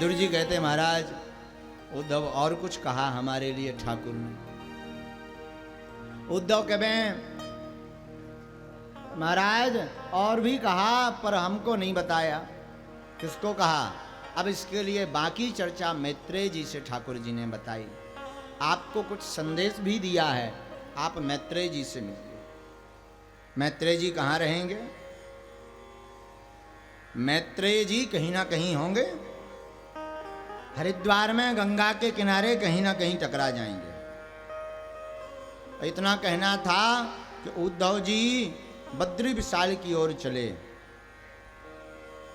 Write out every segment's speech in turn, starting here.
विदुर जी कहते महाराज उद्धव और कुछ कहा हमारे लिए ठाकुर ने। उद्धव कहे महाराज और भी कहा पर हमको नहीं बताया। किसको कहा? अब इसके लिए बाकी चर्चा मैत्रेय जी से ठाकुर जी ने बताई। आपको कुछ संदेश भी दिया है, आप मैत्रेय जी से मिलिए। मैत्रेय जी कहाँ रहेंगे? मैत्रेय जी कहीं ना कहीं होंगे हरिद्वार में, गंगा के किनारे कहीं ना कहीं टकरा जाएंगे। इतना कहना था कि उद्धव जी बद्री विशाल की ओर चले।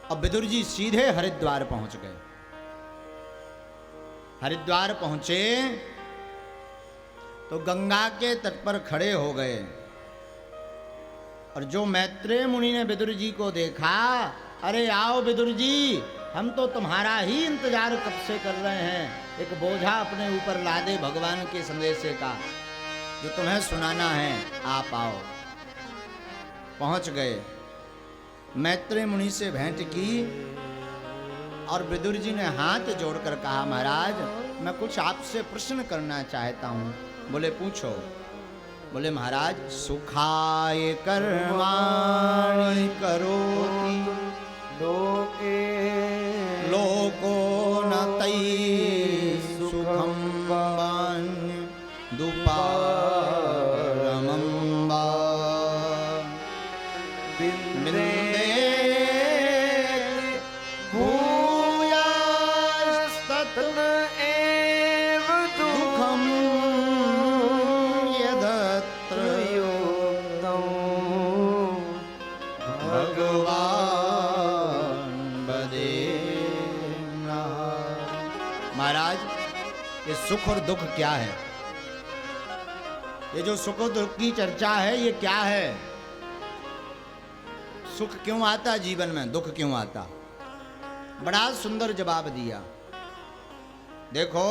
अब विदुर जी सीधे हरिद्वार पहुंच गए। हरिद्वार पहुंचे तो गंगा के तट पर खड़े हो गए और जो मैत्रेय मुनि ने विदुर जी को देखा, अरे आओ विदुर जी, हम तो तुम्हारा ही इंतजार कब से कर रहे हैं। एक बोझा अपने ऊपर लादे भगवान के संदेशे का जो तुम्हें सुनाना है, आप आओ। पहुंच गए, मैत्रेय मुनि से भेंट की और विदुर जी ने हाथ जोड़कर कहा महाराज मैं कुछ आपसे प्रश्न करना चाहता हूं। बोले पूछो। बोले महाराज सुखाय कर्माणि करोति लोको न तैः सुखं दुपारमं वा भूयास्तत्र एव दुःखं यदत्र योक्तं भगवान् वदेन्नः। महाराज ये सुख और दुख क्या है? ये जो सुख और दुख की चर्चा है ये क्या है? सुख क्यों आता जीवन में, दुख क्यों आता? बड़ा सुंदर जवाब दिया। देखो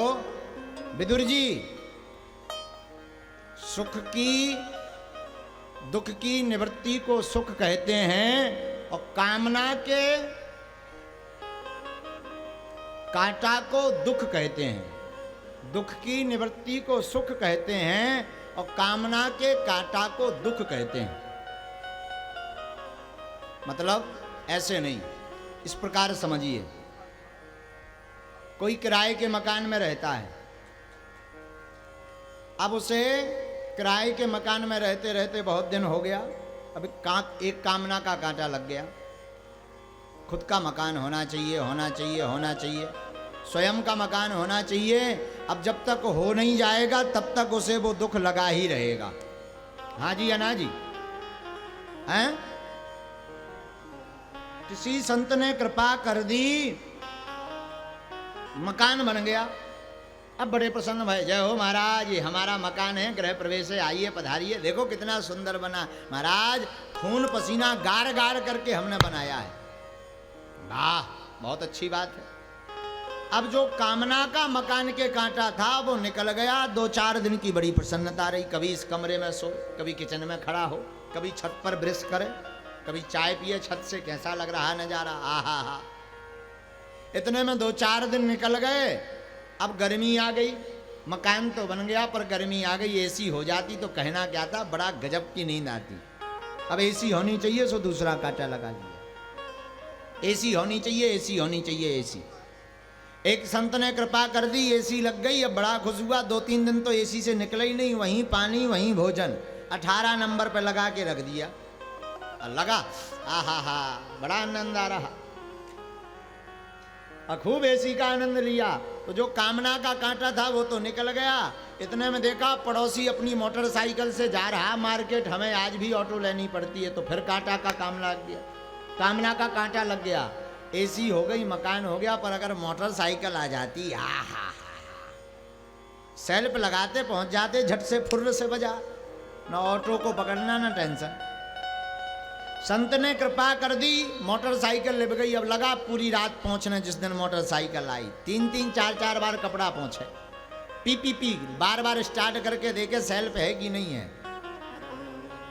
विदुर जी, सुख की दुख की निवृत्ति को सुख कहते हैं और कामना के कांटा को दुख कहते हैं। दुख की निवृत्ति को सुख कहते हैं और कामना के कांटा को दुख कहते हैं। मतलब ऐसे नहीं, इस प्रकार समझिए। कोई किराए के मकान में रहता है, अब उसे किराए के मकान में रहते रहते बहुत दिन हो गया, अब एक कामना का कांटा लग गया। खुद का मकान होना चाहिए, होना चाहिए, होना चाहिए, स्वयं का मकान होना चाहिए। अब जब तक हो नहीं जाएगा तब तक उसे वो दुख लगा ही रहेगा। हाँ जी या ना जी? हैं? किसी संत ने कृपा कर दी, मकान बन गया। अब बड़े प्रसन्न भय, जय हो महाराज, ये हमारा मकान है, गृह प्रवेश है, आइए पधारिए, देखो कितना सुंदर बना। महाराज खून पसीना गार गार करके हमने बनाया है। वाह, बहुत अच्छी बात है। अब जो कामना का मकान के कांटा था वो निकल गया। 2-4 दिन की बड़ी प्रसन्नता रही। कभी इस कमरे में सो, कभी किचन में खड़ा हो, कभी छत पर ब्रश करे, कभी चाय पिए छत से, कैसा लग रहा नजारा, आहा हा। इतने में 2-4 दिन निकल गए। अब गर्मी आ गई, मकान तो बन गया पर गर्मी आ गई। एसी हो जाती तो कहना क्या था, बड़ा गजब की नींद आती। अब एसी होनी चाहिए, सो दूसरा कांटा लगा दिया। एसी होनी चाहिए, एसी होनी चाहिए, एसी। एक संत ने कृपा कर दी, एसी लग गई। अब बड़ा खुश हुआ। 2-3 दिन तो एसी से निकला ही नहीं, वहीं पानी वहीं भोजन। 18 नंबर पे लगा के रख दिया। लगा, आहा हा, बड़ा आनंद आ रहा। खूब एसी का आनंद लिया। तो जो कामना का कांटा था वो तो निकल गया। इतने में देखा पड़ोसी अपनी मोटरसाइकिल से जा रहा मार्केट, हमें आज भी ऑटो लेनी पड़ती है, तो फिर कांटा का काम लग गया, कामना का कांटा लग गया। एसी हो गई, मकान हो गया, पर अगर मोटरसाइकिल आ जाती, आहा, सेल्फ लगाते पहुंच जाते, झट से फुर्र से बजा, ना ऑटो को पकड़ना ना टेंशन। संत ने कृपा कर दी, मोटरसाइकिल लिप गई। अब लगा पूरी रात पहुंचने। जिस दिन मोटरसाइकिल आई, 3-3, 4-4 बार कपड़ा पहुंचे, पी बार बार स्टार्ट करके देखे सेल्फ है कि नहीं है।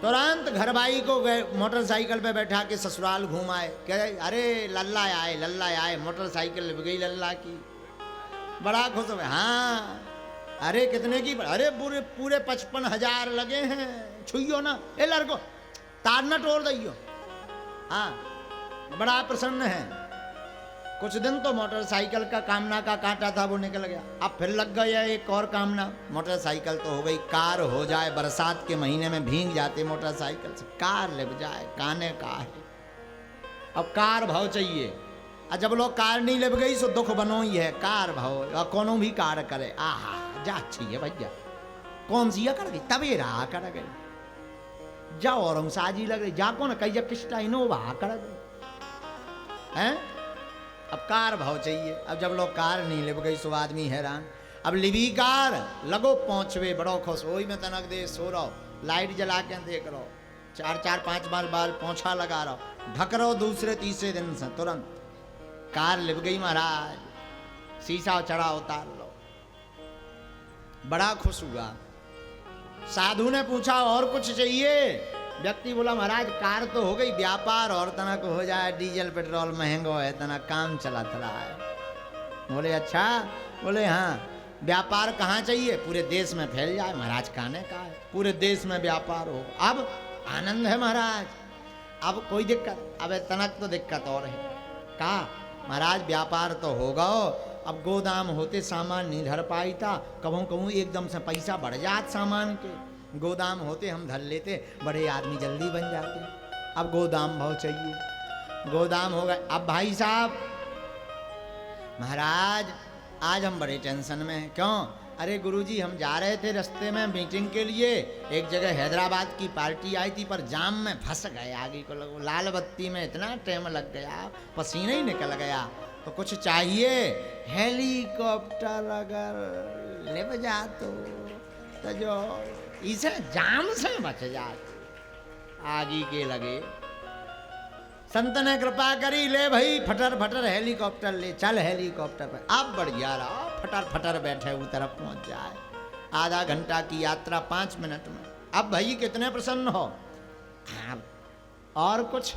तुरंत घरवाई को मोटरसाइकिल पे बैठा के ससुराल घूम आए। कह अरे लल्ला आए, मोटरसाइकिल लिप गई लल्ला की। बड़ा खुश हो, हाँ अरे कितने की? अरे पूरे 55,000 लगे हैं, छुइयो ना ए लड़को, तार न तोड़ दियो। हाँ बड़ा प्रसन्न है। कुछ दिन तो मोटरसाइकिल का कामना का कांटा था वो निकल गया। अब फिर लग गया एक और कामना, मोटरसाइकिल तो हो गई, कार हो जाए। बरसात के महीने में भीग जाते मोटरसाइकिल से, कार लिप जाए, काने का है। अब कार भाव चाहिए, और जब लोग कार नहीं लिप गई सो दुख बनो ही है। कार भाव और कोनो भी कार करे, आहा जा अच्छी है भैया, कौन सी कर गई तबेरा कर गई, जा और साजी लग रही, जा कौन कही किस्टा इनोवा कर गई हैं। अब कार भाव चाहिए। अब जब लोग कार नहीं लिप गई सो आदमी हैरान। अब लिबी कार, लगो पहुंचवे, बड़ो खुश होई में तनक दे सो रहो, लाइट जला के देख रहो, 4-5 बार पोछा लगा रहो, ढक रहो। दूसरे तीसरे दिन से तुरंत कार लिप गई महाराज, शीशा चढ़ा उतार लो। बड़ा खुश हुआ। साधु ने पूछा और कुछ चाहिए? व्यक्ति बोला महाराज कार तो हो गई, व्यापार और तना को हो जाए, डीजल पेट्रोल महंगो है, तना काम चला रहा है। बोले अच्छा? बोले हाँ। व्यापार कहाँ चाहिए? पूरे देश में फैल जाए। महाराज कहने का है पूरे देश में व्यापार हो। अब आनंद है महाराज, अब कोई दिक्कत, अब तनक तो दिक्कत और है। कहा महाराज व्यापार तो होगा, अब गोदाम होते सामान नहीं धर पाई था, कहूँ कहूँ एकदम से पैसा बढ़ जात सामान के, गोदाम होते हम धर लेते, बड़े आदमी जल्दी बन जाते। अब गोदाम भाव चाहिए, गोदाम हो गए। अब भाई साहब महाराज आज हम बड़े टेंशन में हैं। क्यों? अरे गुरुजी हम जा रहे थे रास्ते में मीटिंग के लिए, एक जगह हैदराबाद की पार्टी आई थी, पर जाम में फंस गए, आगे को लगो लाल बत्ती में इतना टाइम लग गया, पसीना ही निकल गया। तो कुछ चाहिए, हेलीकॉप्टर अगर ले जा तो जो इसे जाम से बच जाते। आगे के लगे, संत ने कृपा करी, ले भाई फटर फटर हेलीकॉप्टर ले चल, हेलीकॉप्टर पर। अब बढ़िया रहा, फटर फटर बैठे उस तरफ पहुंच जाए। आधा घंटा की यात्रा 5 मिनट में। अब भाई कितने प्रसन्न हो। और कुछ?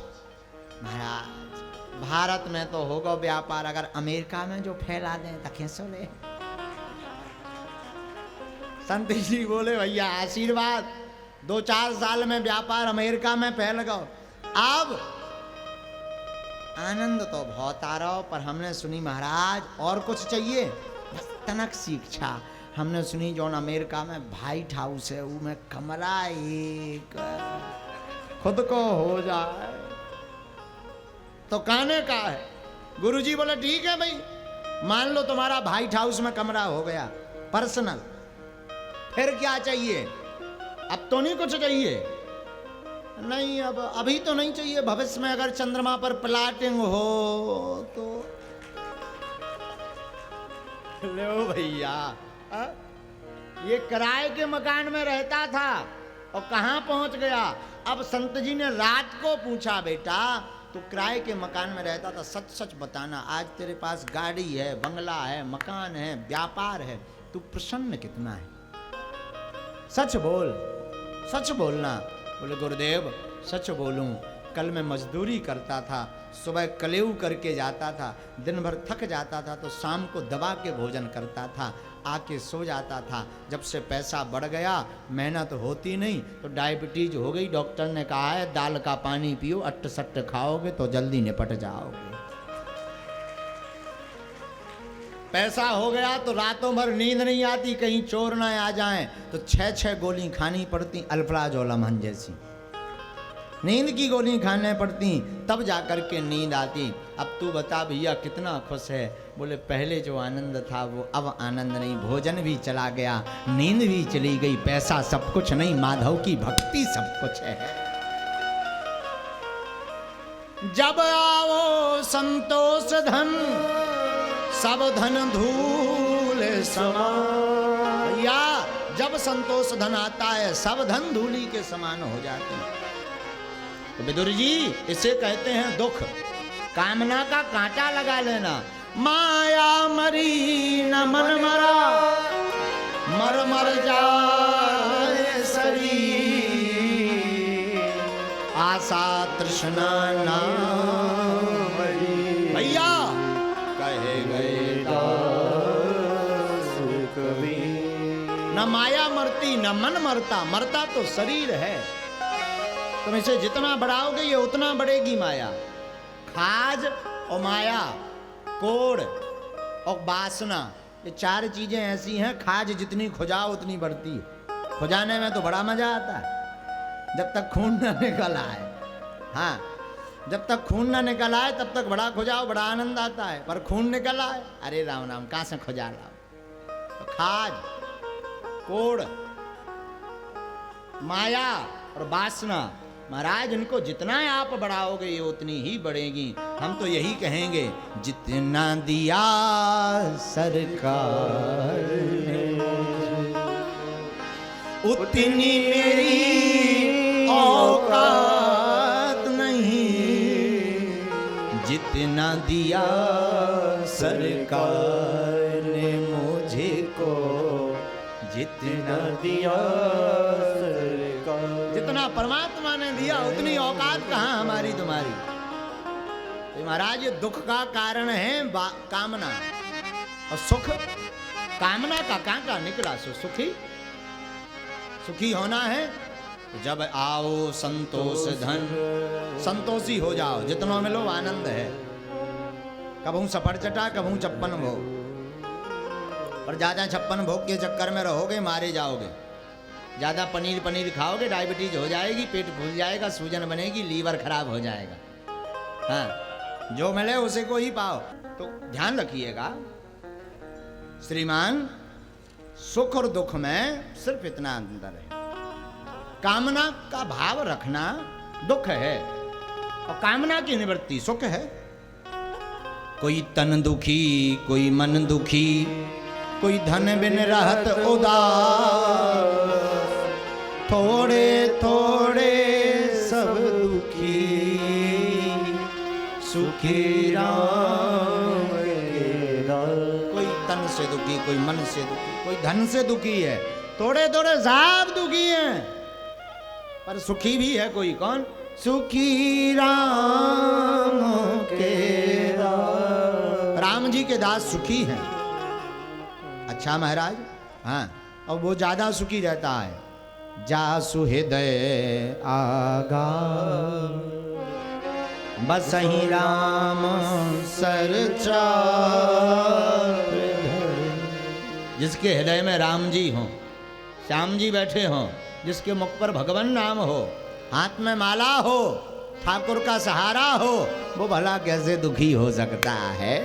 महाराज भारत में तो होगा व्यापार, अगर अमेरिका में जो फैला दें तो कैसे ले। संत जी बोले भैया आशीर्वाद, 2-4 साल में व्यापार अमेरिका में फैल गया। अब आनंद तो बहुत आ रहा हो, पर हमने सुनी महाराज और कुछ चाहिए? बस तनक शिक्षा हमने सुनी जो अमेरिका में व्हाइट हाउस है, वो में कमरा एक खुद को हो जाए तो कहने का है। गुरुजी बोले ठीक है भाई, मान लो तुम्हारा व्हाइट हाउस में कमरा हो गया पर्सनल, फिर क्या चाहिए? अब तो नहीं कुछ चाहिए? नहीं अब अभी तो नहीं चाहिए, भविष्य में अगर चंद्रमा पर प्लाटिंग हो तो लो भैया। ये किराए के मकान में रहता था और कहाँ पहुंच गया। अब संत जी ने रात को पूछा बेटा तू किराए के मकान में रहता था, सच सच बताना, आज तेरे पास गाड़ी है, बंगला है, मकान है, व्यापार है, तू प्रसन्न कितना है? सच बोल, सच बोलना। बोले गुरुदेव सच बोलूं, कल मैं मजदूरी करता था, सुबह कलेऊ करके जाता था, दिन भर थक जाता था तो शाम को दबा के भोजन करता था, आके सो जाता था। जब से पैसा बढ़ गया, मेहनत होती नहीं तो डायबिटीज हो गई। डॉक्टर ने कहा है दाल का पानी पियो, अट्ट सट्ट खाओगे तो जल्दी निपट जाओगे। पैसा हो गया तो रातों भर नींद नहीं आती, कहीं चोर ना आ जाएं तो 6-6 गोली खानी पड़ती, अल्फराजोलमन जैसी नींद की गोली खाने पड़ती, तब जाकर के नींद आती। अब तू बता भैया कितना खुश है? बोले पहले जो आनंद था वो अब आनंद नहीं, भोजन भी चला गया, नींद भी चली गई, पैसा सब कुछ नहीं, माधव की भक्ति सब कुछ है। जब आओ संतोष धन सब धन धूल समान, या जब संतोष धन आता है सब धन धूली के समान हो जाते हैं। तो विदुर जी इसे कहते हैं दुख, कामना का कांटा लगा लेना। माया मरी न मन मरा, मर मर जाए शरीर, सा तृष्णा ना भैया कहे गए दास कबीर। न माया मरती न मन मरता, मरता तो शरीर है। तुम इसे जितना बढ़ाओगे ये उतना बढ़ेगी माया। खाज और माया, कोड़ और वासना, ये चार चीजें ऐसी हैं, खाज जितनी खुजाओ उतनी बढ़ती है। खुजाने में तो बड़ा मजा आता है जब तक खून ना निकल आए। हाँ, जब तक खून ना निकल आए तब तक बड़ा खुजाओ, बड़ा आनंद आता है। पर खून निकल आए, अरे राम राम, कहां से खुजा लाओ। तो खाज, कोड़, माया और वासना, महाराज इनको जितना आप बढ़ाओगे ये उतनी ही बढ़ेगी। हम तो यही कहेंगे, जितना दिया सरकार ने उतनी मेरी औकात नहीं। जितना दिया सरकार ने मुझे को, जितना दिया सरकार, जितना परमात्मा ने दिया उतनी औकात कहाँ हमारी तुम्हारी। तो महाराज ये दुख का कारण है कामना और सुख। कामना का कहाँ का निकला सो सुखी। सुखी होना है तो जब आओ संतोष धन, संतोषी हो जाओ, जितना मिलो आनंद है। कबहू सफर चटा कबहू छप्पन भोग, पर ज्यादा छप्पन भोग के चक्कर में रहोगे मारे जाओगे। ज्यादा पनीर पनीर खाओगे डायबिटीज हो जाएगी, पेट फूल जाएगा, सूजन बनेगी, लीवर खराब हो जाएगा। हाँ, जो मिले उसे को ही पाओ। तो ध्यान रखिएगा श्रीमान, सुख और दुख में सिर्फ इतना अंतर है। कामना का भाव रखना दुख है और कामना की निवृत्ति सुख है। कोई तन दुखी, कोई मन दुखी, कोई धन बिन रहत उदास, थोड़े थोड़े सब दुखी, सुखी राम के दास। कोई तन से दुखी, कोई मन से दुखी, कोई धन से दुखी है, थोड़े थोड़े सब दुखी हैं, पर सुखी भी है कोई। कौन? सुखी राम के दास। राम जी के दास सुखी हैं। अच्छा महाराज, हाँ, और वो ज्यादा सुखी रहता है। जासु हृदय आगा बसहि राम सरचार। जिसके हृदय में राम जी हों, श्याम जी बैठे हों, जिसके मुख पर भगवान नाम हो, हाथ में माला हो, ठाकुर का सहारा हो, वो भला कैसे दुखी हो सकता है।